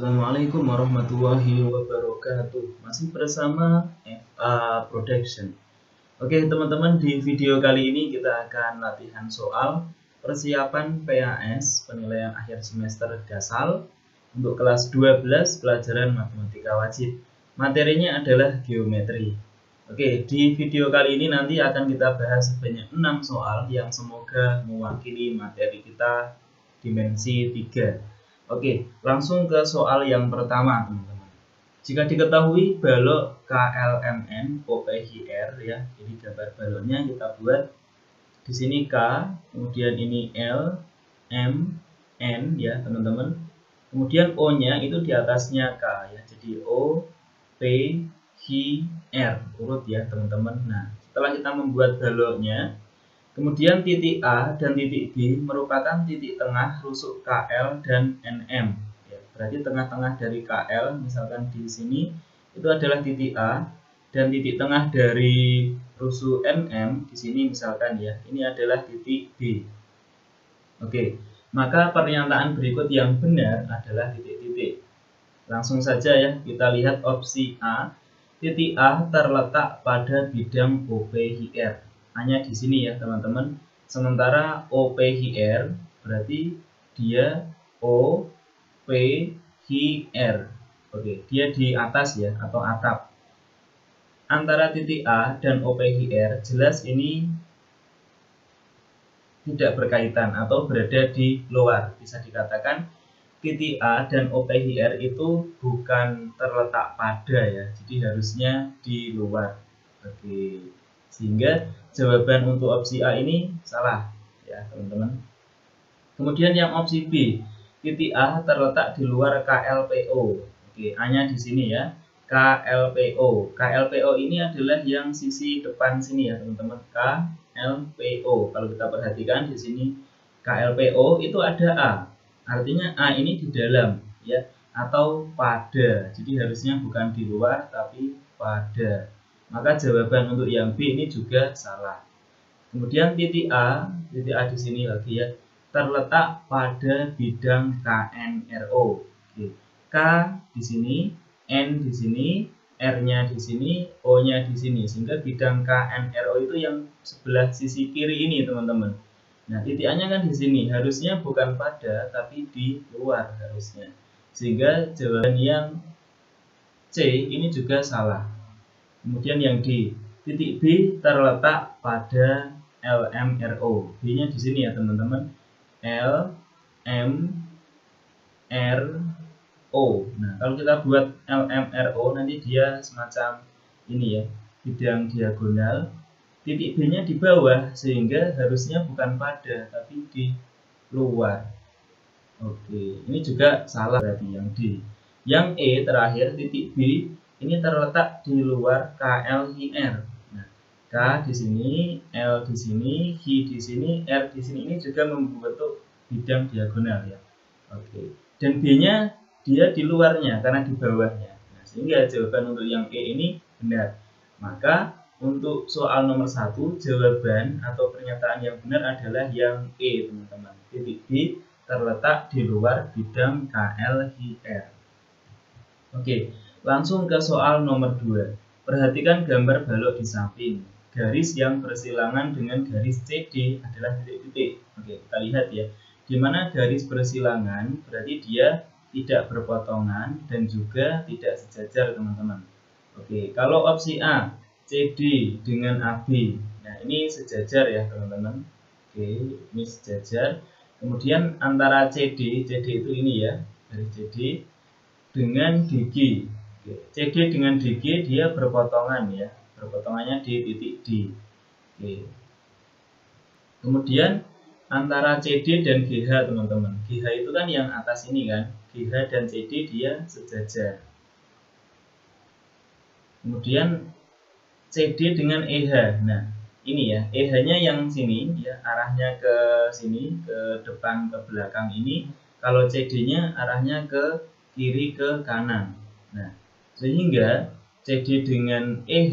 Assalamualaikum warahmatullahi wabarakatuh. Masih bersama FA Production. Oke teman-teman, di video kali ini kita akan latihan soal persiapan PAS penilaian akhir semester Dasal untuk kelas 12 pelajaran matematika wajib. Materinya adalah geometri. Oke, di video kali ini nanti akan kita bahas sebanyak 6 soal yang semoga mewakili materi kita dimensi 3. Oke, langsung ke soal yang pertama, teman-teman. Jika diketahui balok KLMN OPHR ya, jadi gambar baloknya kita buat di sini K, kemudian ini L, M, N ya, teman-teman. Kemudian O-nya itu di atasnya K ya, jadi O, P, Q, R urut ya, teman-teman. Nah, setelah kita membuat baloknya, kemudian titik A dan titik B merupakan titik tengah rusuk KL dan NM. Ya, berarti tengah-tengah dari KL, misalkan di sini, itu adalah titik A, dan titik tengah dari rusuk NM di sini misalkan ya, ini adalah titik B. Oke, maka pernyataan berikut yang benar adalah titik-titik. Langsung saja ya, kita lihat opsi A. Titik A terletak pada bidang OPHR. Hanya di sini ya teman-teman. Sementara OPHR berarti dia OPHR. Oke, dia di atas ya atau atap. Antara titik A dan OPHR jelas ini tidak berkaitan atau berada di luar. Bisa dikatakan titik A dan OPHR itu bukan terletak pada ya. Jadi harusnya di luar. Oke. Sehingga jawaban untuk opsi A ini salah ya teman-teman. Kemudian yang opsi B, titik A terletak di luar KLPO. Oke, hanya di sini ya, KLPO. KLPO ini adalah yang sisi depan sini ya teman-teman, KLPO. Kalau kita perhatikan di sini KLPO itu ada A. Artinya A ini di dalam ya, atau pada. Jadi harusnya bukan di luar tapi pada. Maka jawaban untuk yang B ini juga salah. Kemudian titik A di sini lagi ya, terletak pada bidang KNRO. Oke. K di sini, N di sini, R-nya di sini, O-nya di sini. Sehingga bidang KNRO itu yang sebelah sisi kiri ini, teman-teman. Nah, titik A-nya kan di sini. Harusnya bukan pada, tapi di luar harusnya. Sehingga jawaban yang C ini juga salah. Kemudian yang D, titik B terletak pada LMRO. B-nya di sini ya teman-teman. L, M, R, O. Nah, kalau kita buat LMRO nanti dia semacam ini ya, bidang diagonal. Titik B-nya di bawah sehingga harusnya bukan pada tapi di luar. Oke, ini juga salah berarti yang D. Yang E terakhir titik B ini terletak di luar KLIR. Nah, K di sini, L di sini, Q di sini, R di sini, ini juga membentuk bidang diagonal ya. Oke. Dan B-nya dia di luarnya karena di bawahnya. Nah, sehingga jawaban untuk yang E ini benar. Maka untuk soal nomor 1 jawaban atau pernyataan yang benar adalah yang E, teman-teman. Titik B terletak di luar bidang KLIR. Oke. Langsung ke soal nomor 2. Perhatikan gambar balok di samping. Garis yang bersilangan dengan garis CD adalah titik-titik. Oke, kita lihat ya. Di mana garis bersilangan berarti dia tidak berpotongan dan juga tidak sejajar, teman-teman. Oke, kalau opsi A, CD dengan AB. Nah, ini sejajar ya, teman-teman. Oke, ini sejajar. Kemudian antara CD itu ini ya, garis CD dengan DG. CD dengan DG dia berpotongan ya, berpotongannya di titik D. Oke. Kemudian antara CD dan GH, teman-teman. GH itu kan yang atas ini kan, GH dan CD dia sejajar. Kemudian CD dengan EH. Nah, ini ya, EH-nya yang sini ya, arahnya ke sini, ke depan ke belakang ini. Kalau CD-nya arahnya ke kiri ke kanan. Nah, sehingga CD dengan EH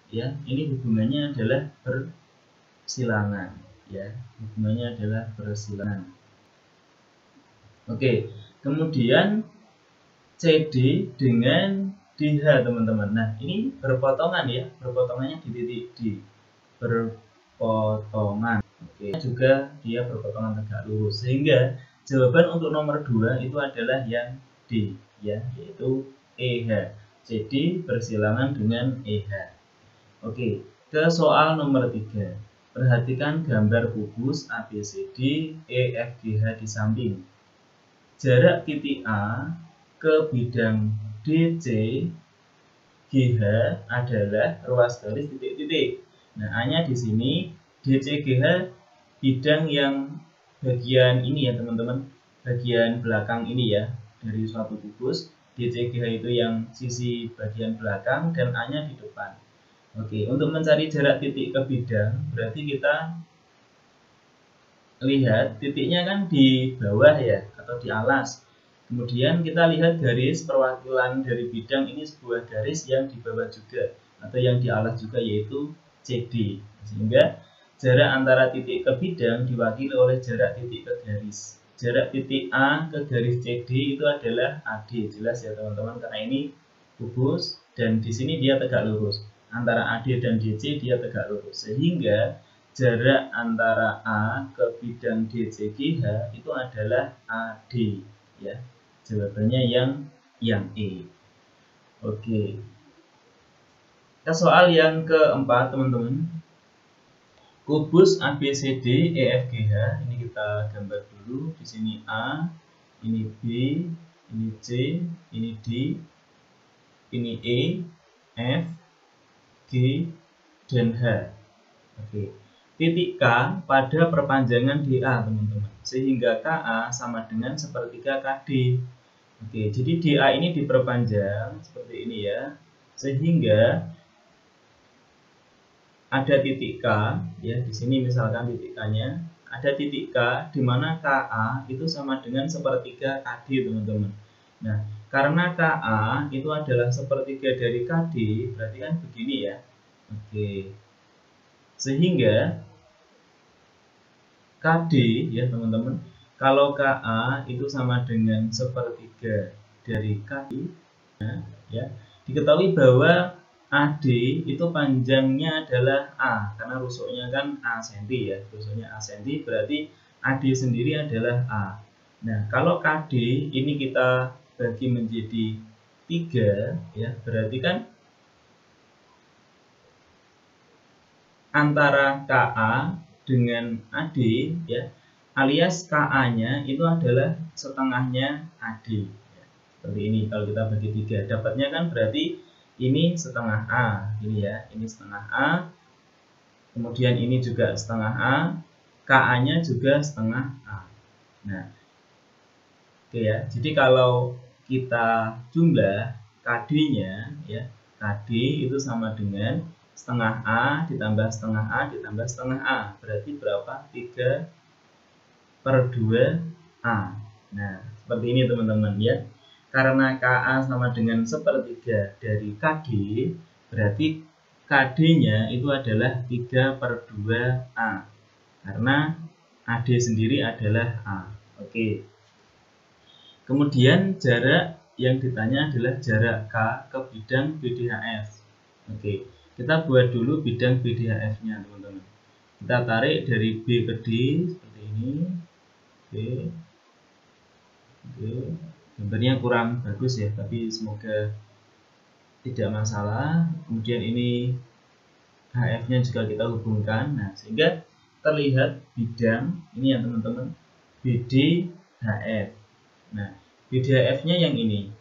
ya, ini hubungannya adalah bersilangan ya, hubungannya adalah bersilangan. Oke, kemudian CD dengan DH teman-teman. Nah ini berpotongan ya, berpotongannya di titik D, berpotongan. Oke, juga dia berpotongan tegak lurus, sehingga jawaban untuk nomor 2 itu adalah yang D ya, yaitu EH. CD bersilangan dengan EH. Oke, ke soal nomor 3. Perhatikan gambar kubus ABCD EFGH di samping. Jarak titik A ke bidang DC GH adalah ruas garis titik-titik. Nah, A-nya di sini, DC GH bidang yang bagian ini ya teman-teman, bagian belakang ini ya dari suatu kubus. DC GH itu yang sisi bagian belakang dan A-nya di depan. Oke, untuk mencari jarak titik ke bidang, berarti kita lihat titiknya kan di bawah ya, atau di alas. Kemudian kita lihat garis perwakilan dari bidang ini sebuah garis yang di bawah juga, atau yang di alas juga, yaitu CD. Sehingga jarak antara titik ke bidang diwakili oleh jarak titik ke garis. Jarak titik A ke garis CD itu adalah AD. Jelas ya teman-teman, karena ini kubus dan di sini dia tegak lurus. Antara AD dan DC dia tegak lurus. Sehingga jarak antara A ke bidang DCGH itu adalah AD ya. Jawabannya yang E. Oke. Ke soal yang keempat teman-teman. Kubus ABCD EFGH ini kita gambar dulu. Di sini A, ini B, ini C, ini D, ini E, F, G, dan H. Oke. Titik K pada perpanjangan DA teman-teman, sehingga KA sama dengan sepertiga KD. Oke, jadi DA ini diperpanjang seperti ini ya, sehingga ada titik K ya, di sini misalkan titik K-nya, ada titik K di mana KA itu sama dengan sepertiga KD teman-teman. Nah, karena KA itu adalah sepertiga dari KD, berarti kan begini ya. Oke. Sehingga KD ya teman-teman, kalau KA itu sama dengan sepertiga dari KD ya, diketahui bahwa AD itu panjangnya adalah A, karena rusuknya kan A cm ya, rusuknya A cm, berarti AD sendiri adalah A. Nah, kalau KD ini kita bagi menjadi 3 ya, berarti kan antara KA dengan AD ya, alias KA-nya itu adalah setengahnya AD ya. Seperti ini kalau kita bagi 3, dapatnya kan berarti ini setengah A, ini ya, ini setengah A, kemudian ini juga setengah A, KA-nya juga setengah A. Nah, oke ya, jadi kalau kita jumlah KD-nya ya, KD itu sama dengan setengah A ditambah setengah A ditambah setengah A, berarti berapa? 3/2A. Nah, seperti ini teman-teman ya. Karena KA sama dengan sepertiga dari KD, berarti KD-nya itu adalah 3/2A. Karena AD sendiri adalah A. Oke. Kemudian jarak yang ditanya adalah jarak K ke bidang BDHF. Oke. Kita buat dulu bidang BDHF-nya teman-teman. Kita tarik dari B ke D seperti ini. Oke. Gambarnya kurang bagus ya, tapi semoga tidak masalah. Kemudian ini HF-nya juga kita hubungkan. Nah, sehingga terlihat bidang ini ya teman-teman, BDHF. Nah, BDHF-nya yang ini.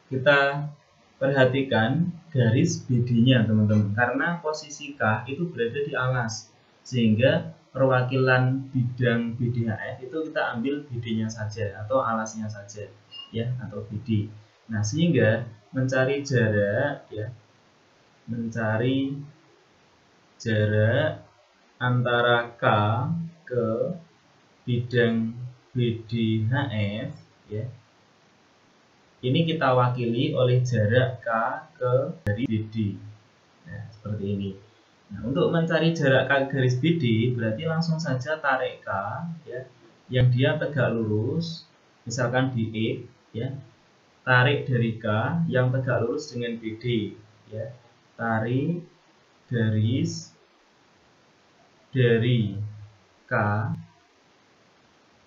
Kita perhatikan garis BD-nya teman-teman, karena posisi K itu berada di alas, sehingga perwakilan bidang BDHF itu kita ambil BD-nya saja atau alasnya saja ya, atau BD. Nah, sehingga mencari jarak ya, mencari jarak antara K ke bidang BDHF ya, ini kita wakili oleh jarak K ke dari BD. Nah, seperti ini. Nah, untuk mencari jarak K garis BD, berarti langsung saja tarik K ya, yang dia tegak lurus misalkan di E, ya, tarik dari K yang tegak lurus dengan BD, ya, tarik garis dari K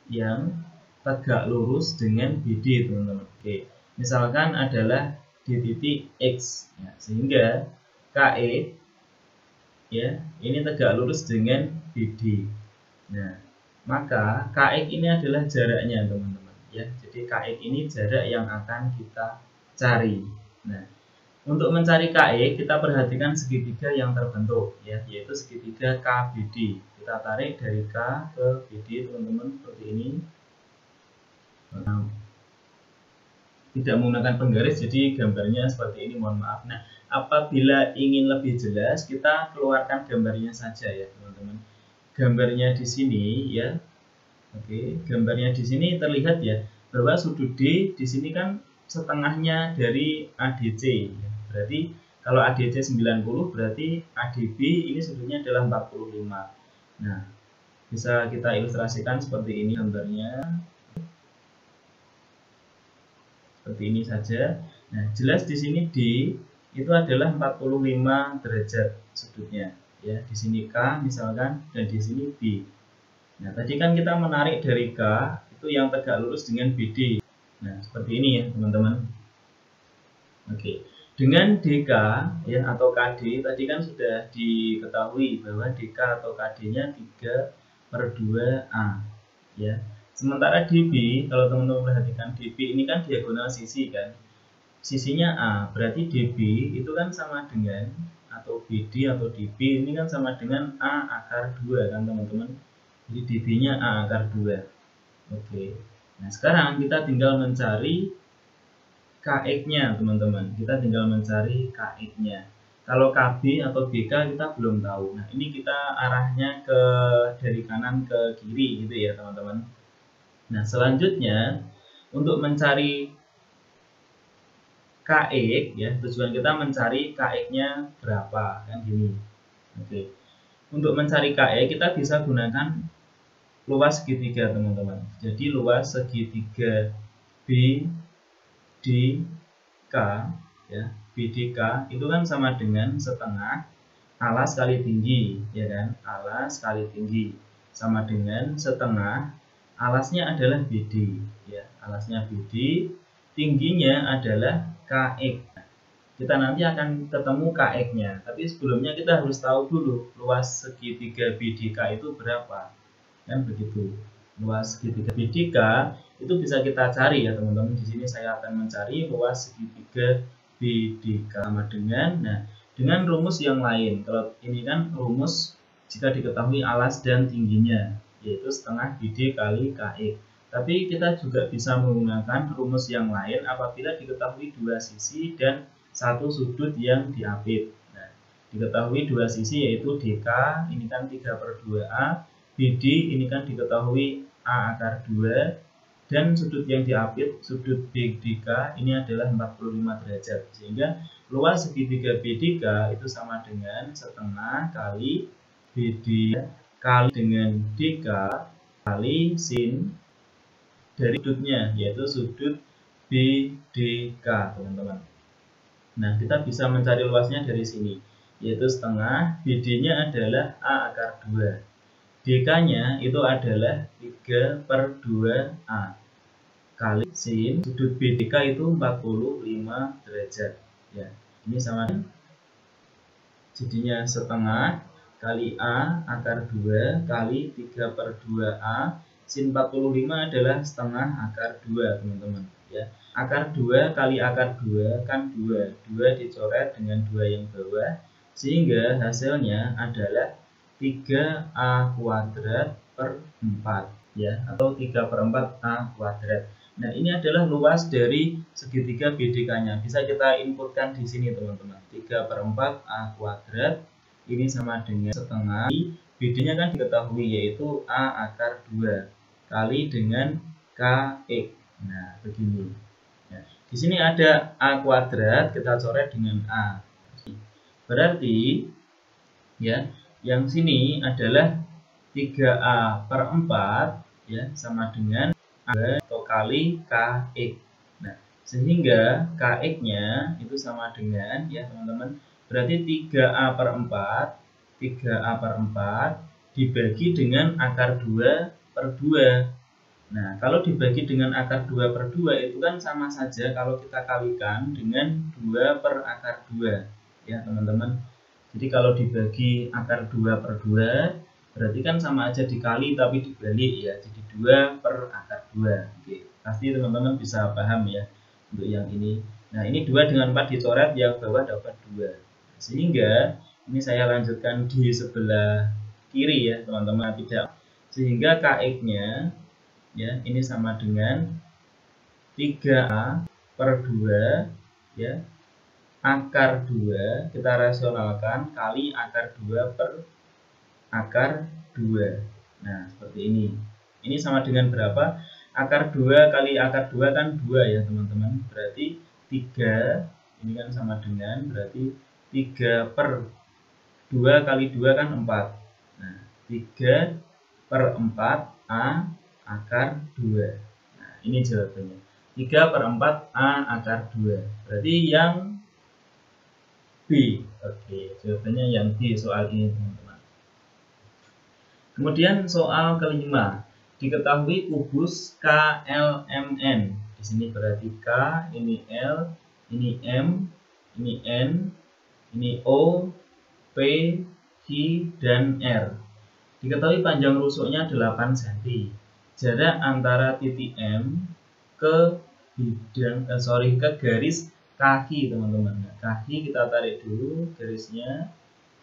yang tegak lurus dengan BD, teman-teman. Oke, misalkan adalah di titik X, ya, sehingga KE, ya, ini tegak lurus dengan BD. Nah, maka KX ini adalah jaraknya, teman-teman, ya. Jadi KX ini jarak yang akan kita cari. Nah, untuk mencari KX kita perhatikan segitiga yang terbentuk, ya, yaitu segitiga KBD. Kita tarik dari K ke BD, teman-teman, seperti ini. Nah, tidak menggunakan penggaris, jadi gambarnya seperti ini, mohon maaf. Nah, apabila ingin lebih jelas, kita keluarkan gambarnya saja, ya, teman-teman. Gambarnya di sini, ya. Oke, gambarnya di sini terlihat, ya, bahwa sudut D di sini kan setengahnya dari ADC, ya. Berarti kalau ADC 90, berarti ADB ini sudutnya adalah 45. Nah, bisa kita ilustrasikan seperti ini gambarnya. Seperti ini saja. Nah, jelas di sini D itu adalah 45 derajat sudutnya, ya. Di sini K misalkan, dan di sini B. Nah, tadi kan kita menarik dari K itu yang tegak lurus dengan BD. Nah, seperti ini, ya, teman-teman. Oke. Dengan DK, ya, atau KD tadi kan sudah diketahui bahwa DK atau KD-nya 3/2A, ya. Sementara DB, kalau teman-teman perhatikan, DB ini kan diagonal sisi, kan. Sisinya A, berarti DB itu kan sama dengan, atau BD atau DB ini kan sama dengan A akar 2, kan, teman-teman. Jadi DB-nya A akar 2. Oke. Nah, sekarang kita tinggal mencari KX-nya, teman-teman. Kita tinggal mencari KX-nya. Kalau KB atau BK kita belum tahu. Nah, ini kita arahnya dari kanan ke kiri gitu, ya, teman-teman. Nah, selanjutnya untuk mencari KX, ya, tujuan kita mencari KX-nya berapa, kan, gini. Oke. Untuk mencari KX kita bisa gunakan luas segitiga, teman-teman. Jadi luas segitiga BDK, ya, BDK itu kan sama dengan setengah alas kali tinggi, ya kan, alas kali tinggi sama dengan setengah alasnya adalah BD, ya, alasnya BD, tingginya adalah KX. Kita nanti akan ketemu KX-nya, tapi sebelumnya kita harus tahu dulu luas segitiga BDK itu berapa, kan, begitu. Luas segitiga BDK itu bisa kita cari, ya, teman-teman. Di sini saya akan mencari luas segitiga BDK sama dengan, nah, dengan rumus yang lain. Kalau ini kan rumus jika diketahui alas dan tingginya, yaitu setengah BD kali KX. Tapi kita juga bisa menggunakan rumus yang lain apabila diketahui dua sisi dan satu sudut yang diapit. Nah, diketahui dua sisi yaitu DK ini kan 3/2A, BD ini kan diketahui A akar 2, dan sudut yang diapit, sudut BDK ini adalah 45 derajat. Sehingga luas segitiga BDK itu sama dengan setengah kali BD kali dengan DK kali sin dari sudutnya, yaitu sudut BDK, teman-teman. Nah, kita bisa mencari luasnya dari sini, yaitu setengah, BD-nya adalah A akar 2. DK-nya itu adalah 3/2A kali sin sudut BDK itu 45 derajat. Ya, ini sama jadinya setengah kali A akar 2 kali 3/2A sin 45 adalah setengah akar 2, teman-teman, ya. Akar 2 kali akar 2 kan 2. 2 dicoret dengan 2 yang bawah, sehingga hasilnya adalah 3A kuadrat per 4, ya, atau 3/4A kuadrat. Nah, ini adalah luas dari segitiga BDK-nya. Bisa kita inputkan di sini, teman-teman. 3/4A kuadrat ini sama dengan setengah. BD-nya kan diketahui, yaitu A akar 2 kali dengan KX. Nah, begini. Ya, di sini ada A kuadrat, kita coret dengan A. Berarti, ya, yang sini adalah 3A/4, ya, sama dengan atau kali KX. Nah, sehingga KX-nya itu sama dengan, ya teman-teman, berarti 3A per 4 dibagi dengan akar 2 per 2. Nah, kalau dibagi dengan akar 2 per 2 itu kan sama saja kalau kita kalikan dengan 2 per akar 2. Ya teman-teman. Jadi kalau dibagi akar 2 per 2 berarti kan sama aja dikali tapi dibalik ya. Jadi 2 per akar 2. Oke, pasti teman-teman bisa paham ya untuk yang ini. Nah, ini 2 dengan 4 dicoret, yang bawah dapat 2. Sehingga ini saya lanjutkan di sebelah kiri ya teman-teman, tidak. Sehingga KX-nya ya ini sama dengan 3A per 2 ya akar 2 kita rasionalkan kali akar 2 per akar 2. Nah, seperti ini. Ini sama dengan berapa? Akar 2 kali akar 2 kan 2 ya, teman-teman. Berarti 3, ini kan sama dengan, berarti 3 per 2 kali 2 kan 4. Nah, 3 per 4A akar 2. Nah, ini jawabannya. 3 per 4A akar 2. Berarti yang B. Oke, jawabannya yang B soal ini, teman-teman. Kemudian soal kelima, diketahui kubus KLMN. Di sini berarti K, ini L, ini M, ini N, ini O, P, Q, dan R. Diketahui panjang rusuknya 8 cm. Jarak antara titik M ke garis kaki, teman-teman. Nah, kaki kita tarik dulu garisnya.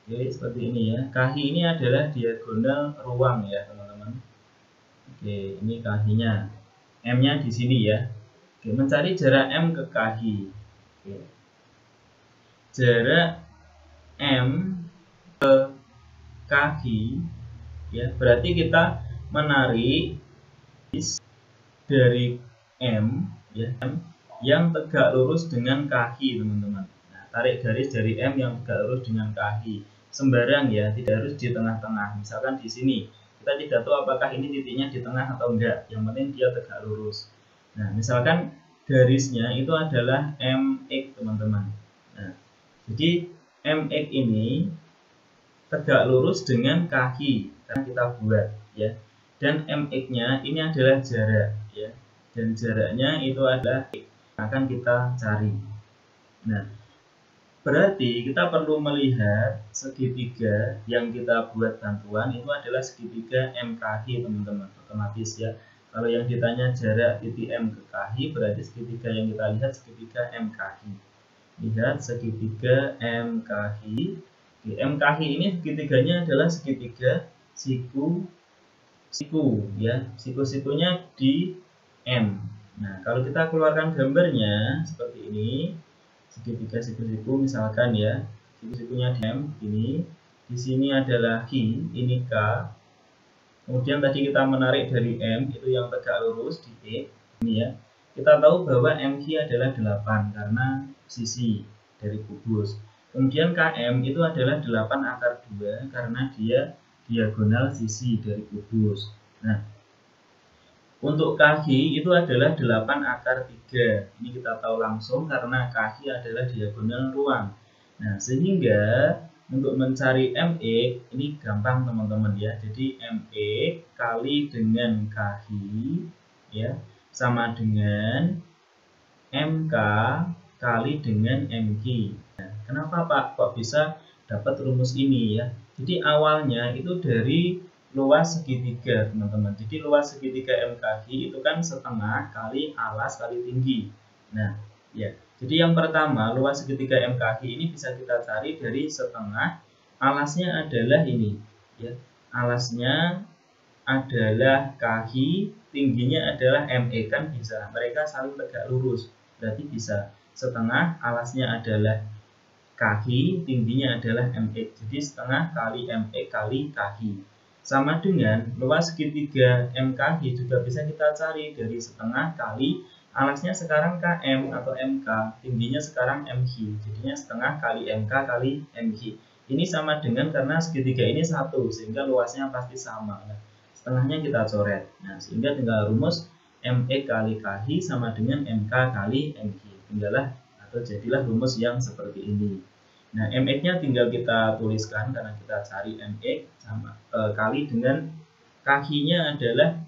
Oke, seperti ini ya. Kaki ini adalah diagonal ruang ya, teman-teman. Oke, ini kakinya. M-nya di sini ya. Oke, mencari jarak M ke kaki. Oke. Jarak M ke kaki ya, berarti kita menarik dari M ya, yang tegak lurus dengan kaki, teman-teman. Nah, tarik garis dari M yang tegak lurus dengan kaki. Sembarang ya, tidak harus di tengah-tengah. Misalkan di sini, kita tidak tahu apakah ini titiknya di tengah atau enggak. Yang penting dia tegak lurus. Nah, misalkan garisnya itu adalah MX, teman-teman. Nah, jadi MX ini tegak lurus dengan kaki yang kita buat ya. Dan MX-nya ini adalah jarak ya. Dan jaraknya itu adalah akan kita cari. Nah, berarti kita perlu melihat segitiga yang kita buat bantuan itu adalah segitiga M kaki, teman-teman. Otomatis ya. Kalau yang ditanya jarak titik M ke kaki, berarti segitiga yang kita lihat segitiga M kaki. Lihat segitiga M kaki. Di M kaki ini segitiganya adalah segitiga siku ya. Siku-sikunya di M. Nah, kalau kita keluarkan gambarnya seperti ini, segitiga siku-siku misalkan ya, siku-sikunya di M ini, di sini adalah Q, ini K. Kemudian tadi kita menarik dari M itu yang tegak lurus di E, ini ya. Kita tahu bahwa MQ adalah 8 karena sisi dari kubus. Kemudian KM itu adalah 8 akar 2 karena dia diagonal sisi dari kubus. Nah, untuk kaki itu adalah 8 akar 3. Ini kita tahu langsung karena kaki adalah diagonal ruang. Nah, sehingga untuk mencari MX ini gampang, teman-teman ya. Jadi MX kali dengan kaki ya sama dengan MK kali dengan MQ. Nah, kenapa Pak kok bisa dapat rumus ini ya? Jadi awalnya itu dari luas segitiga, teman-teman. Jadi luas segitiga M kaki itu kan setengah kali alas kali tinggi. Nah, ya. Jadi yang pertama luas segitiga M kaki ini bisa kita cari dari setengah. Alasnya adalah ini, ya. Alasnya adalah kaki, tingginya adalah ME, kan bisa. Mereka saling tegak lurus. Berarti bisa setengah, alasnya adalah kaki, tingginya adalah ME. Jadi setengah kali ME kali kaki. Sama dengan luas segitiga M kaki juga bisa kita cari dari setengah kali alasnya sekarang KM atau MK, tingginya sekarang MQ, jadinya setengah kali MK kali MQ. Ini sama dengan karena segitiga ini satu, sehingga luasnya pasti sama. Nah, setengahnya kita coret. Nah, sehingga tinggal rumus MX kali KI sama dengan MK kali MQ. Tinggallah atau jadilah rumus yang seperti ini. Nah, MX-nya tinggal kita tuliskan karena kita cari MX sama kali dengan KI-nya adalah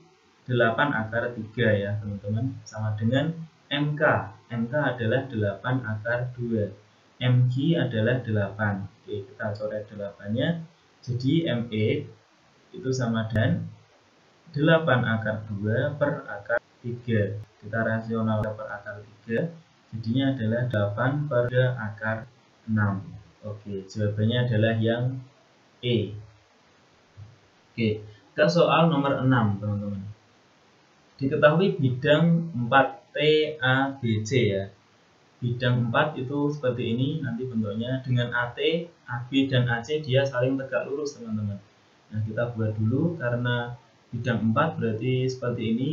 8 akar 3 ya teman-teman, sama dengan MK. MK adalah 8 akar 2. MQ adalah 8. Oke, kita coret 8-nya. Jadi MX itu sama dengan 8 akar 2 per akar 3. Kita rasional per akar 3. Jadinya adalah 8 per 3 akar 6. Oke, jawabannya adalah yang E. Oke, ke soal nomor 6 teman-teman. Diketahui bidang 4 TABC ya. Bidang 4 itu seperti ini nanti bentuknya, dengan AT, AB dan AC dia saling tegak lurus teman-teman. Nah, kita buat dulu karena bidang 4 berarti seperti ini.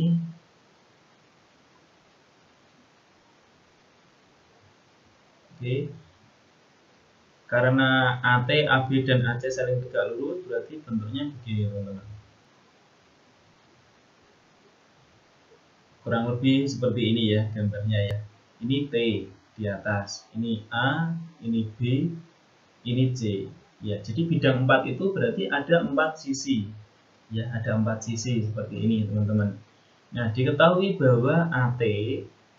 Oke. Karena AT, AB dan AC saling tegak lurus berarti bentuknya begini teman-teman. Kurang lebih seperti ini ya gambarnya ya. Ini T di atas, ini A, ini B, ini C. Ya, jadi bidang 4 itu berarti ada 4 sisi. Ya, ada 4 sisi seperti ini, teman-teman. Nah, diketahui bahwa AT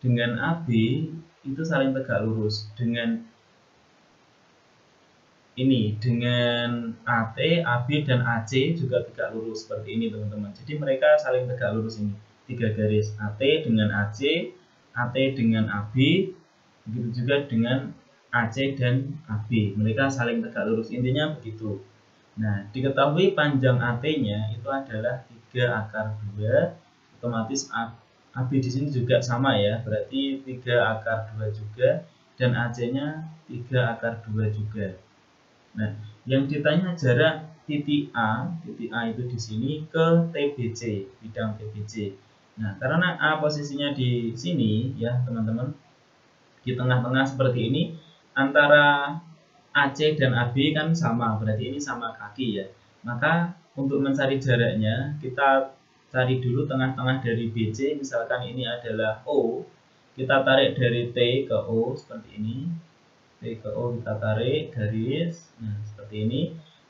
dengan AB itu saling tegak lurus. Dengan ini, dengan AT, AB dan AC juga tegak lurus seperti ini, teman-teman. Jadi mereka saling tegak lurus ini. 3 garis, AT dengan AC, AT dengan AB, begitu juga dengan AC dan AB. Mereka saling tegak lurus. Intinya begitu. Nah, diketahui panjang AT-nya itu adalah 3 akar 2. Otomatis AB di sini juga sama ya. Berarti 3 akar 2 juga. Dan AC-nya 3 akar 2 juga. Nah, yang ditanya jarak titik A itu di sini ke TBC, bidang TBC. Nah, karena A posisinya di sini ya, teman-teman. Di tengah-tengah seperti ini, antara AC dan AB kan sama, berarti ini sama kaki ya. Maka untuk mencari jaraknya, kita cari dulu tengah-tengah dari BC, misalkan ini adalah O. Kita tarik dari T ke O seperti ini. T ke O kita tarik garis, nah seperti ini.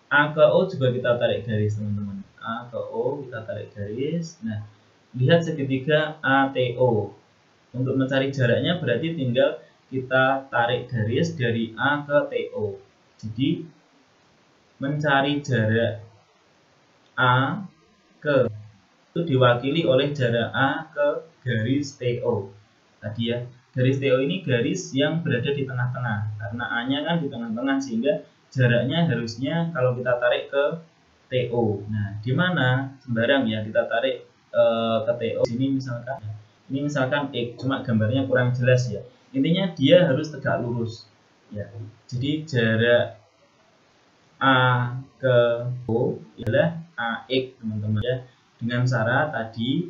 A ke O juga kita tarik garis teman-teman. A ke O kita tarik garis. Nah, lihat segitiga ATO. Untuk mencari jaraknya berarti tinggal kita tarik garis dari A ke TO. Jadi mencari jarak A ke itu diwakili oleh jarak A ke garis TO. Tadi ya, garis TO ini garis yang berada di tengah-tengah. Karena A-nya kan di tengah-tengah sehingga jaraknya harusnya kalau kita tarik ke TO. Nah, di mana sembarang ya kita tarik ke TO sini misalkan. Ini misalkan X, cuma gambarnya kurang jelas ya. Intinya dia harus tegak lurus. Ya. Jadi jarak A ke O adalah AX teman-teman ya. Dengan syarat tadi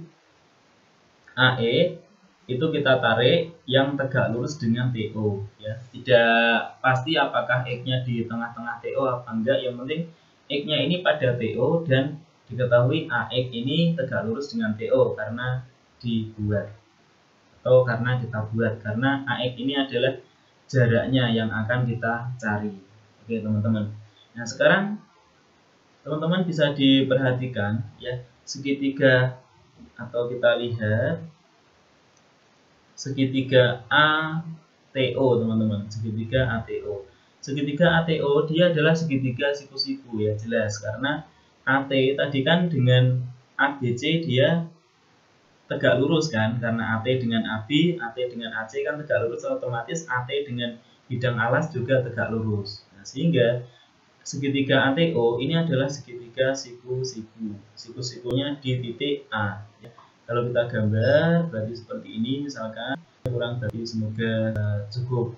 AE itu kita tarik yang tegak lurus dengan TO ya. Tidak pasti apakah X-nya di tengah-tengah TO apa enggak, yang penting X-nya ini pada TO dan diketahui AX ini tegak lurus dengan TO karena dibuat atau karena kita buat, karena AX ini adalah jaraknya yang akan kita cari. Oke teman-teman. Nah sekarang teman-teman bisa diperhatikan ya, segitiga atau kita lihat segitiga ATO teman-teman, segitiga ATO. Segitiga ATO dia adalah segitiga siku-siku ya, jelas karena AT tadi kan dengan ABC dia tegak lurus kan, karena AT dengan AB, AT dengan AC kan tegak lurus, otomatis AT dengan bidang alas juga tegak lurus. Nah, sehingga segitiga ATO ini adalah segitiga siku-siku. Siku-sikunya di titik A. Ya. Kalau kita gambar berarti seperti ini misalkan, kurang berarti semoga cukup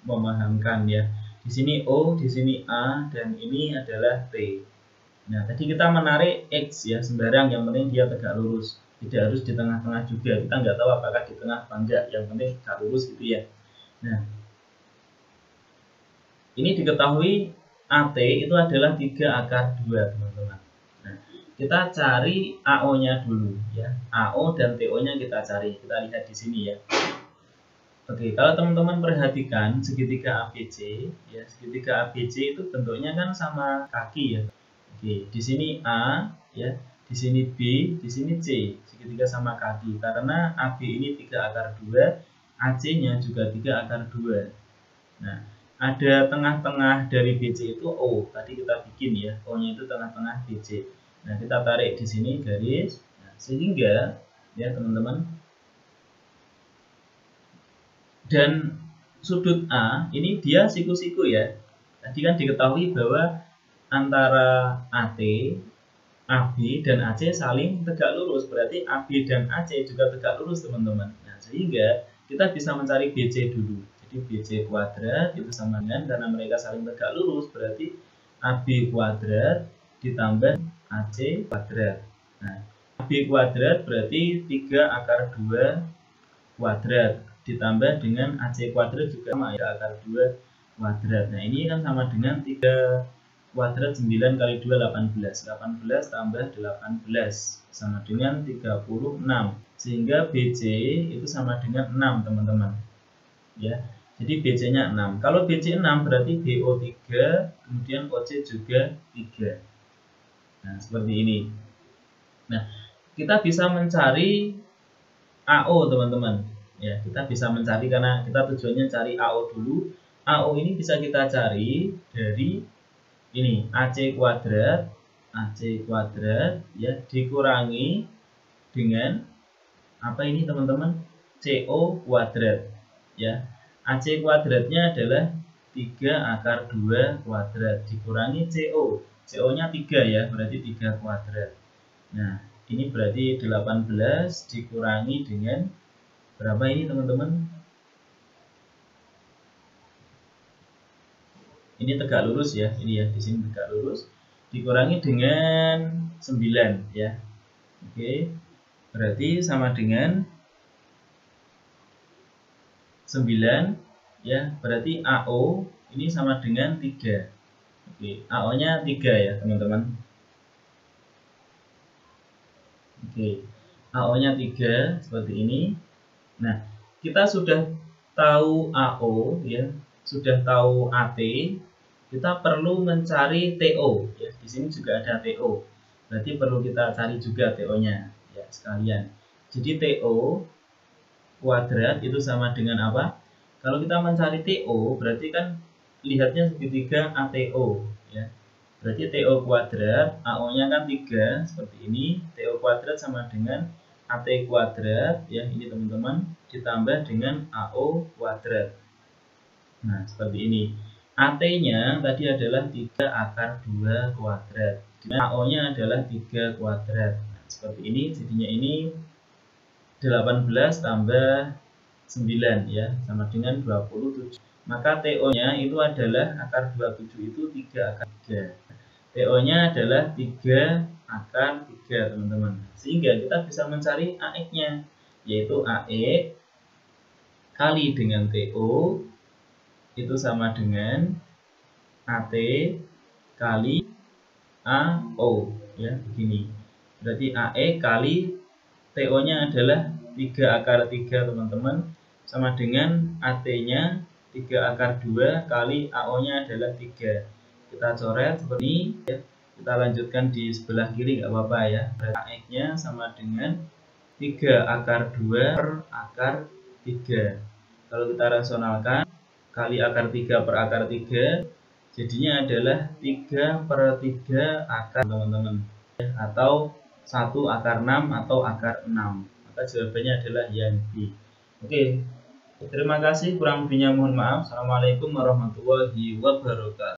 memahamkan ya. Di sini O, di sini A, dan ini adalah T. Nah, tadi kita menarik X ya, sembarang, yang penting dia tegak lurus. Tidak harus di tengah-tengah juga, kita nggak tahu apakah di tengah apa enggak, yang penting tegak lurus gitu ya. Nah, ini diketahui AT itu adalah 3 akar 2 teman-teman. Nah, kita cari AO-nya dulu ya. AO dan TO-nya kita cari. Kita lihat di sini ya. Oke, kalau teman-teman perhatikan segitiga ABC ya, segitiga ABC itu bentuknya kan sama kaki ya. Oke, di sini A ya, di sini B, di sini C, segitiga sama kaki. Karena AB ini 3 akar 2, AC-nya juga 3 akar 2. Nah, ada tengah-tengah dari BC itu O. Tadi kita bikin ya, O-nya itu tengah-tengah BC. Nah, kita tarik di sini garis. Nah, sehingga ya teman-teman, dan sudut A ini dia siku-siku ya. Tadi kan diketahui bahwa antara AT, AB dan AC saling tegak lurus. Berarti AB dan AC juga tegak lurus teman-teman. Nah, sehingga kita bisa mencari BC dulu. Jadi BC kuadrat itu sama dengan, karena mereka saling tegak lurus, berarti AB kuadrat ditambah AC kuadrat. Nah, AB kuadrat berarti 3 akar 2 kuadrat ditambah dengan AC kuadrat juga sama ya, akar 2 kuadrat. Nah, ini kan sama dengan 3 kuadrat 9 kali 2 18. 18 tambah 18 sama dengan 36. Sehingga BC itu sama dengan 6 teman-teman. Ya. Jadi BC-nya 6. Kalau BC 6 berarti BO 3, kemudian OC juga 3. Nah, seperti ini. Nah, kita bisa mencari AO teman-teman. Ya, kita bisa mencari karena kita tujuannya cari AO dulu. AO ini bisa kita cari dari ini AC kuadrat ya dikurangi dengan apa ini teman-teman? CO kuadrat ya. AC kuadratnya adalah 3 akar 2 kuadrat dikurangi CO. CO-nya 3 ya, berarti 3 kuadrat. Nah, ini berarti 18 dikurangi dengan berapa ini teman-teman? Ini tegak lurus ya, ini ya, di sini tegak lurus. Dikurangi dengan 9 ya. Oke. Berarti sama dengan 9 ya, berarti AO ini sama dengan 3. Oke, AO-nya 3 ya, teman-teman. Oke. AO-nya 3 seperti ini. Nah, kita sudah tahu AO ya, sudah tahu AT, kita perlu mencari TO ya. Di sini juga ada TO. Berarti perlu kita cari juga TO-nya ya sekalian. Jadi TO kuadrat itu sama dengan apa? Kalau kita mencari TO berarti kan lihatnya segitiga ATO ya. Berarti TO kuadrat, AO-nya kan 3 seperti ini. TO kuadrat sama dengan AT kuadrat ya, ini teman-teman, ditambah dengan AO kuadrat. Nah, seperti ini. AT-nya tadi adalah 3 akar 2 kuadrat. AO-nya adalah 3 kuadrat. Nah, seperti ini, jadinya ini 18 tambah 9 ya, sama dengan 27. Maka TO-nya itu adalah akar 27 itu 3 akar 3. TO-nya adalah 3 akar 3 teman-teman. Sehingga kita bisa mencari AX-nya, yaitu AX kali dengan TO itu sama dengan AT kali AO ya, begini. Berarti AX kali TO-nya adalah 3 akar 3 teman-teman, sama dengan AT-nya 3 akar 2 kali AO-nya adalah 3. Kita coret seperti ini ya. Kita lanjutkan di sebelah kiri nggak apa-apa ya. AX-nya sama dengan 3 akar 2 per akar 3. Kalau kita rasionalkan, kali akar 3 per akar 3, jadinya adalah 3 per 3 akar teman-teman. Atau 1 akar 6 atau akar 6. Maka jawabannya adalah yang B. Oke. Terima kasih, kurang lebihnya mohon maaf. Assalamualaikum warahmatullahi wabarakatuh.